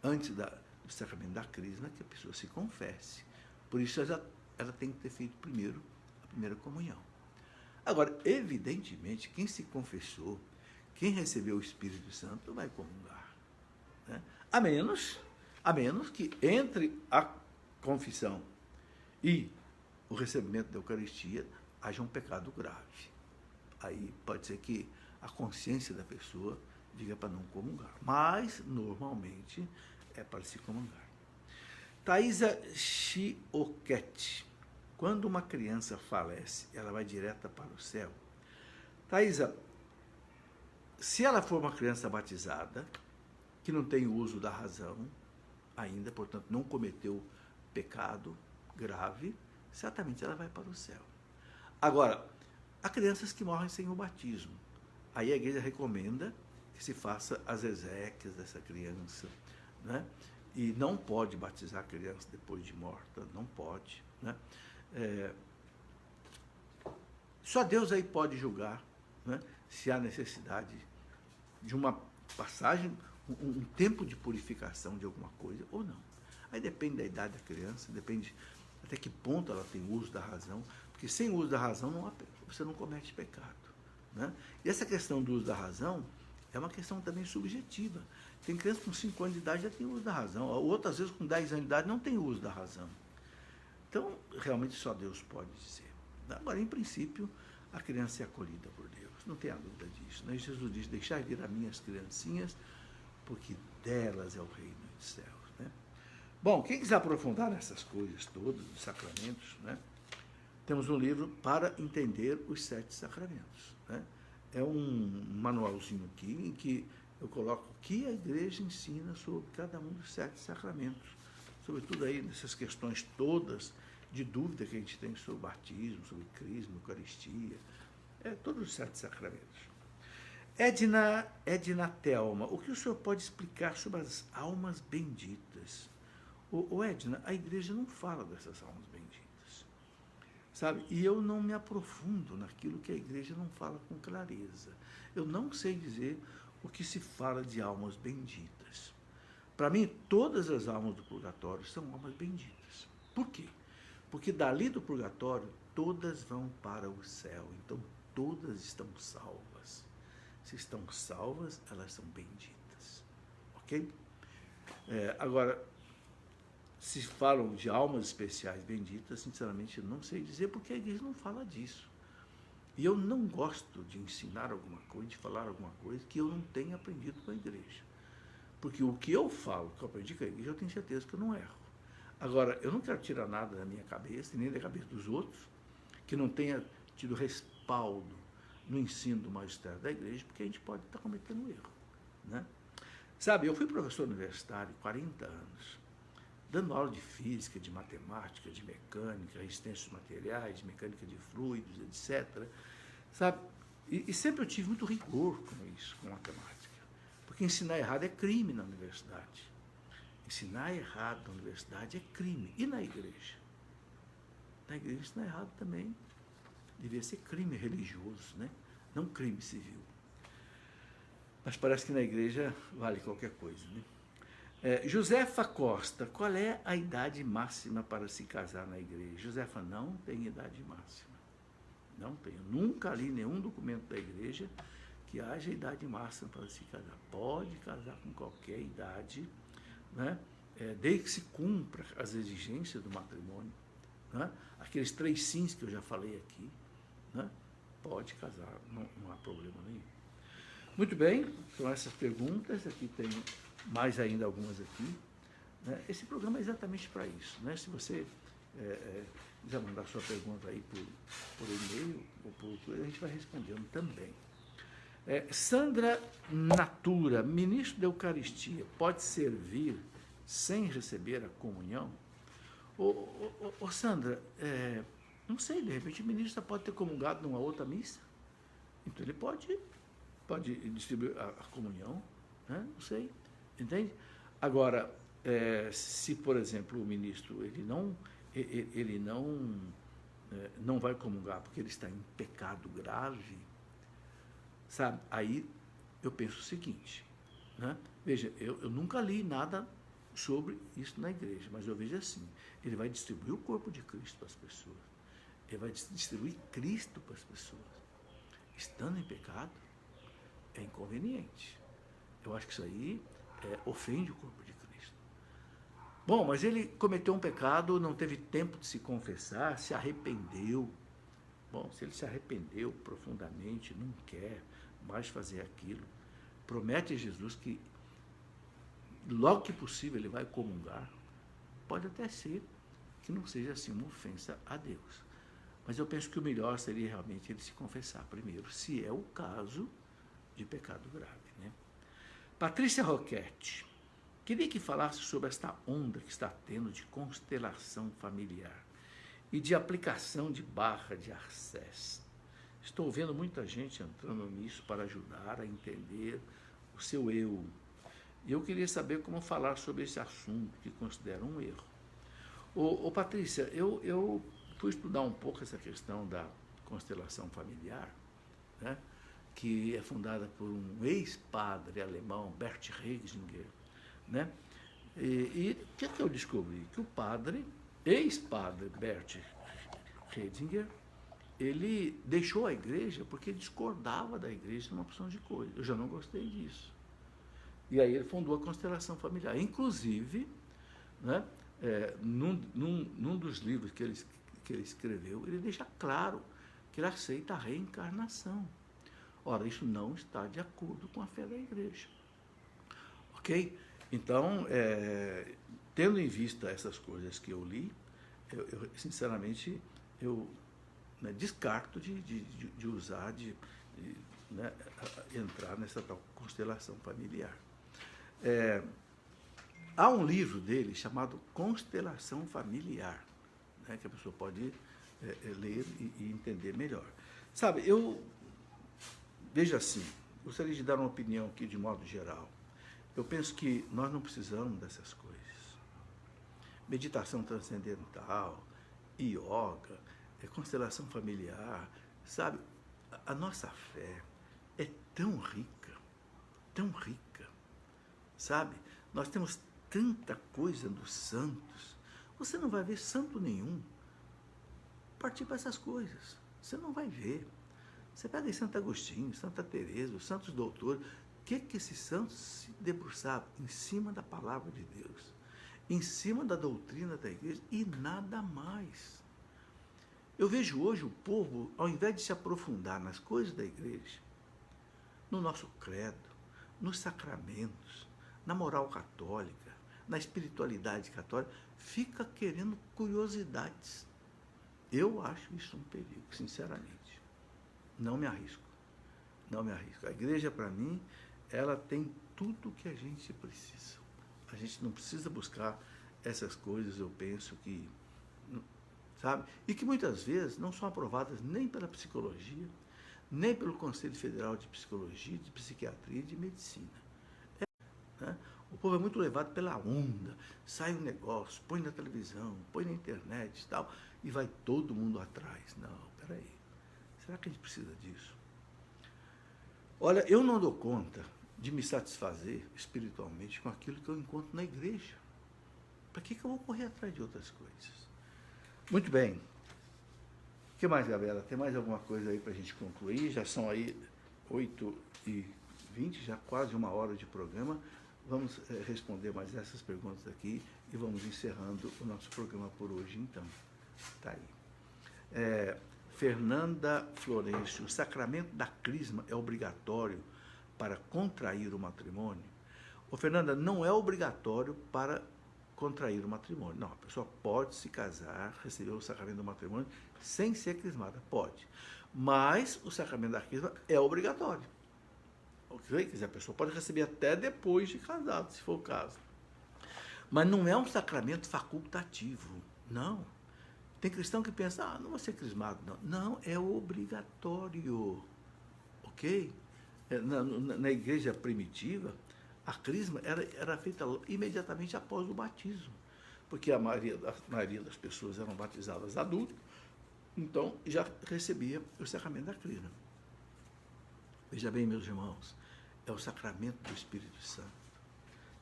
antes do sacramento da crisma, que a pessoa se confesse. Por isso, ela tem que ter feito primeiro a primeira comunhão. Agora, evidentemente, quem se confessou, quem recebeu o Espírito Santo, vai comungar, né? A menos que entre a confissão e o recebimento da Eucaristia haja um pecado grave. Aí pode ser que a consciência da pessoa diga para não comungar. Mas, normalmente, é para se comungar. Thaisa Chioquete. Quando uma criança falece, ela vai direta para o céu? Thaisa, se ela for uma criança batizada, que não tem uso da razão ainda, portanto, não cometeu pecado grave, certamente ela vai para o céu. Agora, há crianças que morrem sem o batismo. Aí a igreja recomenda que se faça as exéquias dessa criança, né? E não pode batizar a criança depois de morta, não pode, né? Só Deus aí pode julgar, né, se há necessidade de uma passagem, um tempo de purificação de alguma coisa ou não. Aí depende da idade da criança, depende até que ponto ela tem uso da razão, porque sem uso da razão você não comete pecado, né? E essa questão do uso da razão é uma questão também subjetiva. Tem criança com 5 anos de idade já tem uso da razão, outras vezes com 10 anos de idade não tem uso da razão. Então, realmente só Deus pode dizer. Agora, em princípio, a criança é acolhida por Deus, não tenha dúvida disso, né? Jesus diz, deixai vir a minhas criancinhas, porque delas é o reino dos céus, né? Bom, quem quiser aprofundar nessas coisas todas, os sacramentos, né? Temos um livro para entender os 7 sacramentos, né? É um manualzinho aqui em que eu coloco o que a igreja ensina sobre cada um dos 7 sacramentos, sobretudo aí nessas questões todas de dúvida que a gente tem sobre batismo, sobre crisma, Eucaristia, todos os 7 sacramentos. Edna Thelma, o que o senhor pode explicar sobre as almas benditas? Edna, a igreja não fala dessas almas benditas, sabe? E eu não me aprofundo naquilo que a igreja não fala com clareza. Eu não sei dizer o que se fala de almas benditas. Para mim, todas as almas do purgatório são almas benditas. Por quê? Porque dali do purgatório, todas vão para o céu. Então, todas estão salvas. Se estão salvas, elas são benditas. Ok? Agora, se falam de almas especiais benditas, sinceramente, eu não sei dizer, porque a igreja não fala disso. E eu não gosto de ensinar alguma coisa, de falar alguma coisa que eu não tenha aprendido com a igreja. Porque o que eu falo, que eu aprendi com a igreja, eu tenho certeza que eu não erro. Agora, eu não quero tirar nada da minha cabeça, nem da cabeça dos outros, que não tenha tido respaldo no ensino do magistério da igreja, porque a gente pode estar cometendo erro. Né? Sabe, eu fui professor universitário 40 anos, dando aula de física, de matemática, de mecânica, resistências materiais, de mecânica de fluidos, etc. Sabe? E sempre eu tive muito rigor com isso, com matemática. Porque ensinar errado é crime na universidade. Ensinar errado na universidade é crime. E na igreja? Na igreja ensinar errado também devia ser crime religioso, né? Não crime civil. Mas parece que na igreja vale qualquer coisa, né? Josefa Costa, qual é a idade máxima para se casar na igreja? Josefa, não tem idade máxima. Não tenho. Nunca li nenhum documento da igreja que haja idade máxima para se casar. Pode casar com qualquer idade, né? Desde que se cumpra as exigências do matrimônio. Né? Aqueles 3 sims que eu já falei aqui, né? Pode casar, não há problema nenhum. Muito bem, são essas perguntas. Aqui tem mais ainda algumas aqui. Né? Esse programa é exatamente para isso. Né? Se você quiser mandar sua pergunta aí por e-mail ou por a gente vai respondendo também. Sandra Natura, ministro da Eucaristia, pode servir sem receber a comunhão? Sandra, não sei, de repente o ministro pode ter comungado numa outra missa, então ele pode distribuir a comunhão, né? Não sei, entende? Agora, se, por exemplo, o ministro ele não vai comungar porque ele está em pecado grave, sabe? Aí eu penso o seguinte, né? Veja, eu nunca li nada sobre isso na igreja, mas eu vejo assim, ele vai distribuir o corpo de Cristo para as pessoas, ele vai distribuir Cristo para as pessoas. Estando em pecado, é inconveniente. Eu acho que isso aí ofende o corpo de Cristo. Bom, mas ele cometeu um pecado, não teve tempo de se confessar, se arrependeu. Bom, se ele se arrependeu profundamente, não quer mais fazer aquilo, promete a Jesus que logo que possível ele vai comungar, pode até ser que não seja assim uma ofensa a Deus. Mas eu penso que o melhor seria realmente ele se confessar primeiro, se é o caso de pecado grave. Né? Patrícia Roquette, queria que falasse sobre esta onda que está tendo de constelação familiar e de aplicação de barra de Arcés. Estou vendo muita gente entrando nisso para ajudar a entender o seu eu. E eu queria saber como falar sobre esse assunto que considero um erro. Patrícia, eu fui estudar um pouco essa questão da constelação familiar, né, que é fundada por um ex-padre alemão, Bert Hellinger, né? E o que eu descobri? Que o ex-padre Bert Hellinger, ele deixou a igreja porque discordava da igreja numa opção de coisa. Eu já não gostei disso. E aí ele fundou a constelação familiar. Inclusive, né, num dos livros que ele escreveu, ele deixa claro que ele aceita a reencarnação. Ora, isso não está de acordo com a fé da igreja. Ok? Então, tendo em vista essas coisas que eu li, eu sinceramente, descarto de usar, né, entrar nessa tal constelação familiar. Há um livro dele chamado Constelação Familiar, né, que a pessoa pode ler e entender melhor. Sabe, veja assim, gostaria de dar uma opinião aqui de modo geral. Eu penso que nós não precisamos dessas coisas. Meditação transcendental, yoga, constelação familiar, sabe? A nossa fé é tão rica, sabe? Nós temos tanta coisa dos santos. Você não vai ver santo nenhum partir para essas coisas. Você não vai ver. Você pega em Santo Agostinho, Santa Teresa, os santos doutores, o que esses santos se debruçavam? Em cima da palavra de Deus, em cima da doutrina da igreja e nada mais. Eu vejo hoje o povo, ao invés de se aprofundar nas coisas da igreja, no nosso credo, nos sacramentos, na moral católica, na espiritualidade católica, fica querendo curiosidades. Eu acho isso um perigo, sinceramente. Não me arrisco. Não me arrisco. A igreja, para mim, ela tem tudo que a gente precisa. A gente não precisa buscar essas coisas, eu penso que, sabe? E que muitas vezes não são aprovadas nem pela psicologia, nem pelo Conselho Federal de Psicologia, de Psiquiatria e de Medicina. Né? O povo é muito levado pela onda, sai um negócio, põe na televisão, põe na internet e tal, e vai todo mundo atrás. Não, peraí, será que a gente precisa disso? Olha, eu não dou conta de me satisfazer espiritualmente com aquilo que eu encontro na igreja. Para que eu vou correr atrás de outras coisas? Muito bem. O que mais, Gabriela? Tem mais alguma coisa aí para a gente concluir? Já são aí 8h20, já quase 1 hora de programa. Vamos responder mais essas perguntas aqui e vamos encerrando o nosso programa por hoje, então. Tá aí. Fernanda Florencio, o sacramento da crisma é obrigatório para contrair o matrimônio? Ô, Fernanda, não é obrigatório para contrair o matrimônio. Não, a pessoa pode se casar, receber o sacramento do matrimônio sem ser crismada, pode. Mas o sacramento da crisma é obrigatório. Ok? Quer dizer, a pessoa pode receber até depois de casado, se for o caso. Mas não é um sacramento facultativo, não. Tem cristão que pensa, não vou ser crismado, não. Não, é obrigatório, ok? Na igreja primitiva, a crisma era feita imediatamente após o batismo, porque a maioria das pessoas eram batizadas adultas, então já recebia o sacramento da crisma. Veja bem, meus irmãos, é o sacramento do Espírito Santo,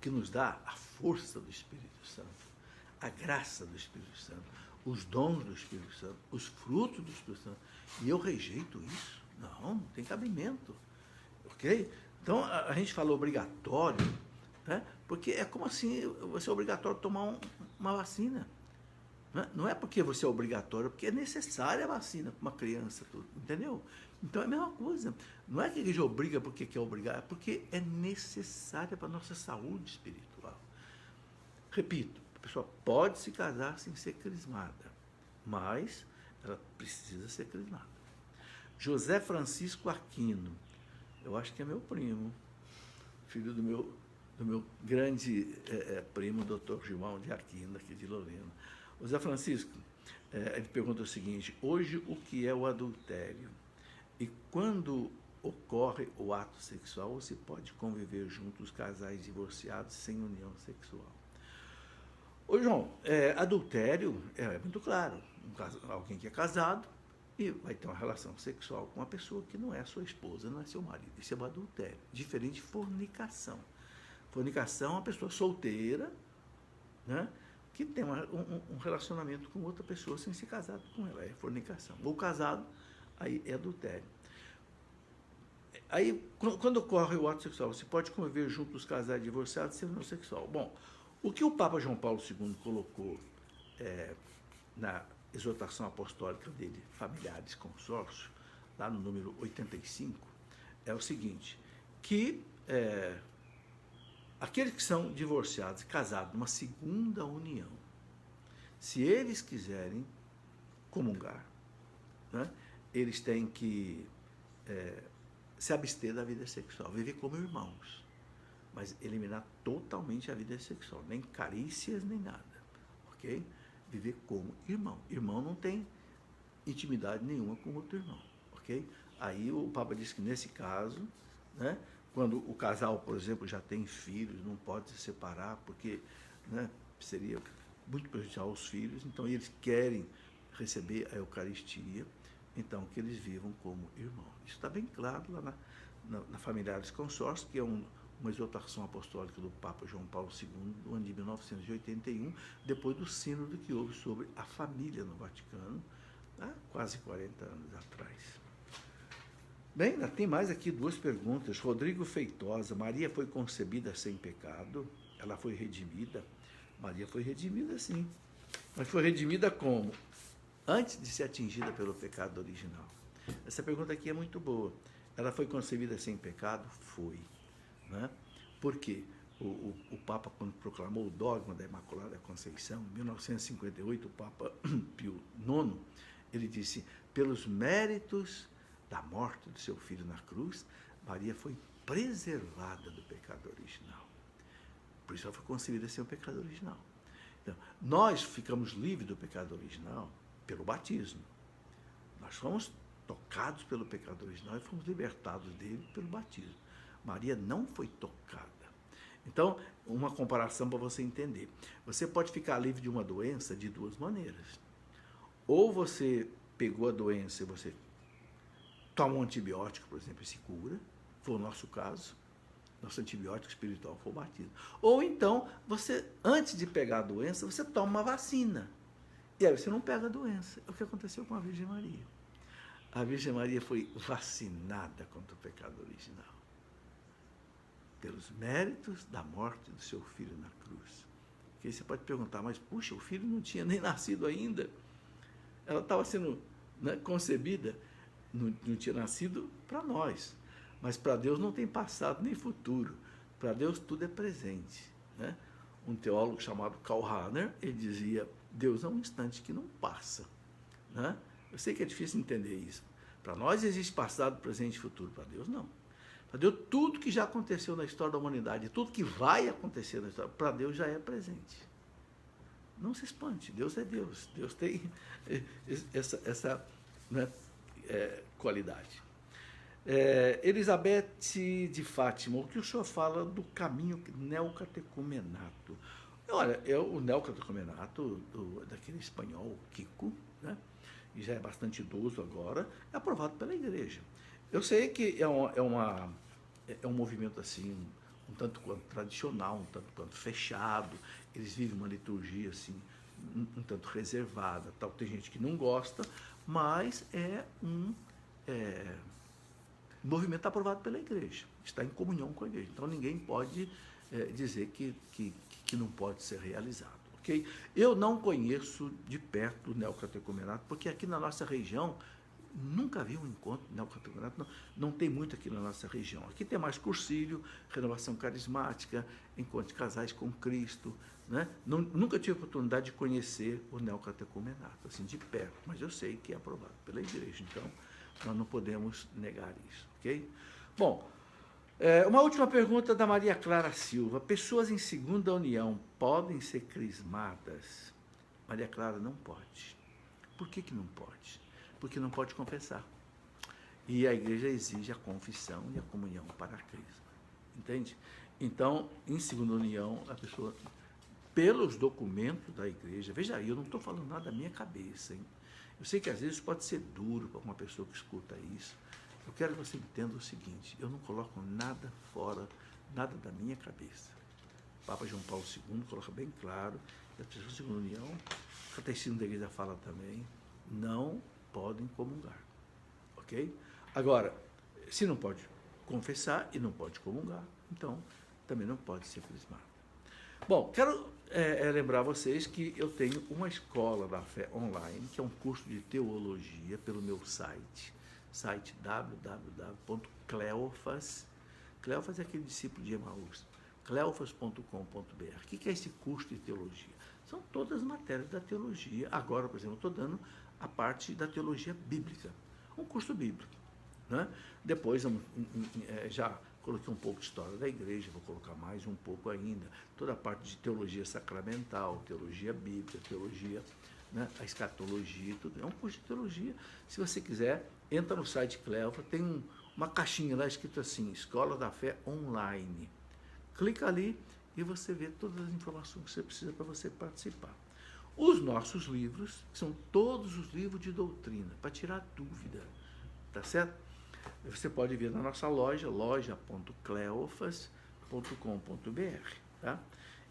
que nos dá a força do Espírito Santo, a graça do Espírito Santo, os dons do Espírito Santo, os frutos do Espírito Santo. E eu rejeito isso. Não tem cabimento. Ok? Então, a gente fala obrigatório, né? Porque é como assim você é obrigatório tomar uma vacina. Não é porque você é obrigatório, porque é necessária a vacina para uma criança, tudo, entendeu? Então é a mesma coisa. Não é que a igreja obriga porque quer obrigar, é porque é necessária para a nossa saúde espiritual. Repito, a pessoa pode se casar sem ser crismada, mas ela precisa ser crismada. José Francisco Aquino, eu acho que é meu primo, filho do meu grande primo, doutor Gilmão de Aquino, aqui de Lorena. José Francisco, ele pergunta o seguinte: hoje o que é o adultério? E quando ocorre o ato sexual, você pode conviver juntos casais divorciados sem união sexual? Ô, João, adultério é muito claro. Alguém que é casado e vai ter uma relação sexual com uma pessoa que não é sua esposa, não é seu marido. Isso é um adultério. Diferente de fornicação. Fornicação é uma pessoa solteira, né, que tem um relacionamento com outra pessoa sem ser casado com ela. É fornicação. Ou casado, aí é adultério. Aí, quando ocorre o ato sexual, você pode conviver junto dos casais divorciados sem união sexual. Bom, o que o Papa João Paulo II colocou na exortação apostólica dele, Familiares Consórcio, lá no número 85, é o seguinte, que aqueles que são divorciados e casados numa segunda união, se eles quiserem comungar, né, eles têm que se abster da vida sexual, viver como irmãos, mas eliminar totalmente a vida sexual, nem carícias, nem nada, ok? Viver como irmão. Irmão não tem intimidade nenhuma com outro irmão, ok? Aí o Papa diz que nesse caso né? Quando o casal, por exemplo, já tem filhos, não pode se separar, porque, né, seria muito prejudicial aos filhos, então eles querem receber a Eucaristia, então que eles vivam como irmãos. Isso está bem claro lá na Familiares Consorcios, que é uma exortação apostólica do Papa João Paulo II, do ano de 1981, depois do sínodo que houve sobre a família no Vaticano, há quase 40 anos atrás. Bem, tem mais aqui duas perguntas. Rodrigo Feitosa: Maria foi concebida sem pecado? Ela foi redimida? Maria foi redimida, sim. Mas foi redimida como? Antes de ser atingida pelo pecado original. Essa pergunta aqui é muito boa. Ela foi concebida sem pecado? Foi. Né? Por quê? O Papa, quando proclamou o dogma da Imaculada Conceição, em 1958, o Papa Pio IX, ele disse: pelos méritos da morte do seu filho na cruz, Maria foi preservada do pecado original. Por isso ela foi concebida sem o pecado original. Então, nós ficamos livres do pecado original pelo batismo. Nós fomos tocados pelo pecado original e fomos libertados dele pelo batismo. Maria não foi tocada. Então, uma comparação para você entender. Você pode ficar livre de uma doença de duas maneiras. Ou você pegou a doença e você toma um antibiótico, por exemplo, e se cura, foi o nosso caso. Nosso antibiótico espiritual foi o batismo. Ou então, você, antes de pegar a doença, você toma uma vacina. E aí você não pega a doença. É o que aconteceu com a Virgem Maria. A Virgem Maria foi vacinada contra o pecado original, pelos méritos da morte do seu filho na cruz. Porque aí você pode perguntar, mas puxa, o filho não tinha nem nascido ainda. Ela estava sendo, né, concebida, não tinha nascido para nós. Mas para Deus não tem passado nem futuro. Para Deus tudo é presente. Né? Um teólogo chamado Karl Rahner, ele dizia: Deus é um instante que não passa. Né? Eu sei que é difícil entender isso. Para nós existe passado, presente e futuro. Para Deus não. Para Deus tudo que já aconteceu na história da humanidade, tudo que vai acontecer na história, para Deus já é presente. Não se espante, Deus é Deus. Deus tem essa né, qualidade. Elizabeth de Fátima: o que o senhor fala do caminho neocatecumenato? Olha, o neocatecumenato daquele espanhol, Kiko, né, e já é bastante idoso agora, é aprovado pela igreja. Eu sei que é um movimento assim, um tanto quanto tradicional, um tanto quanto fechado, eles vivem uma liturgia assim, um tanto reservada, tal. Tem gente que não gosta, mas o movimento aprovado pela igreja, está em comunhão com a igreja, então ninguém pode dizer que não pode ser realizado. Okay? Eu não conheço de perto o neocatecumenato, porque aqui na nossa região nunca vi um encontro neocatecumenato, não tem muito aqui na nossa região. Aqui tem mais cursílio, renovação carismática, encontro de casais com Cristo. Né? Nunca tive a oportunidade de conhecer o neocatecumenato, assim, de perto, mas eu sei que é aprovado pela igreja, então nós não podemos negar isso. Okay? Bom, uma última pergunta da Maria Clara Silva: pessoas em segunda união podem ser crismadas? Maria Clara, não pode. Por que não pode? Porque não pode confessar. E a igreja exige a confissão e a comunhão para a crisma. Entende? Então, em segunda união, a pessoa, pelos documentos da igreja, veja aí, eu não estou falando nada da minha cabeça, hein? Eu sei que às vezes pode ser duro para uma pessoa que escuta isso. Eu quero que você entenda o seguinte: eu não coloco nada fora, nada da minha cabeça. O Papa João Paulo II coloca bem claro que as pessoas de segunda união, o catecismo da igreja fala também, não podem comungar. Ok? Agora, se não pode confessar e não pode comungar, então também não pode ser crismado. Bom, quero lembrar vocês que eu tenho uma escola da fé online, que é um curso de teologia pelo meu site www.cleofas. Cleofas é aquele discípulo de Emaús. Cleofas.com.br. O que é esse curso de teologia? São todas as matérias da teologia. Agora, por exemplo, eu estou dando a parte da teologia bíblica, um curso bíblico. Né? Depois, já coloquei um pouco de história da igreja, vou colocar mais um pouco ainda, toda a parte de teologia sacramental, teologia bíblica, teologia, né, a escatologia, tudo. É um curso de teologia. Se você quiser, entra no site Cleofa, tem uma caixinha lá escrito assim, Escola da Fé Online. Clica ali e você vê todas as informações que você precisa para você participar. Os nossos livros são todos os livros de doutrina, para tirar dúvida, tá certo? Você pode ver na nossa loja, loja.cleofas.com.br, tá?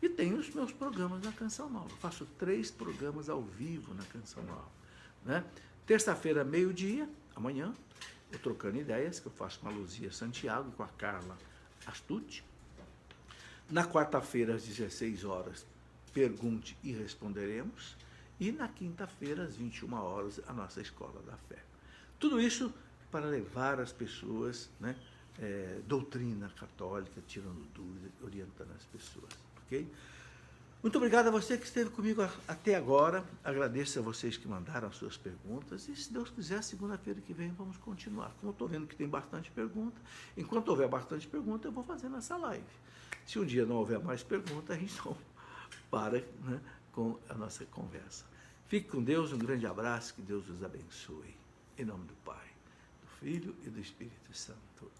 E tem os meus programas na Canção Nova. Eu faço 3 programas ao vivo na Canção Nova, né? Terça-feira, meio-dia, amanhã, eu Trocando Ideias, que eu faço com a Luzia Santiago e com a Carla Astucci. Na quarta-feira, às 16 horas, Pergunte e Responderemos. E na quinta-feira, às 21 horas, a nossa Escola da Fé. Tudo isso para levar as pessoas, né, doutrina católica, tirando dúvidas, orientando as pessoas, ok? Muito obrigado a você que esteve comigo até agora. Agradeço a vocês que mandaram as suas perguntas. E, se Deus quiser, segunda-feira que vem vamos continuar. Como eu estou vendo que tem bastante pergunta, enquanto houver bastante pergunta, eu vou fazendo essa live. Se um dia não houver mais pergunta, a gente não para, né, com a nossa conversa. Fique com Deus, um grande abraço, que Deus os abençoe. Em nome do Pai, do Filho e do Espírito Santo.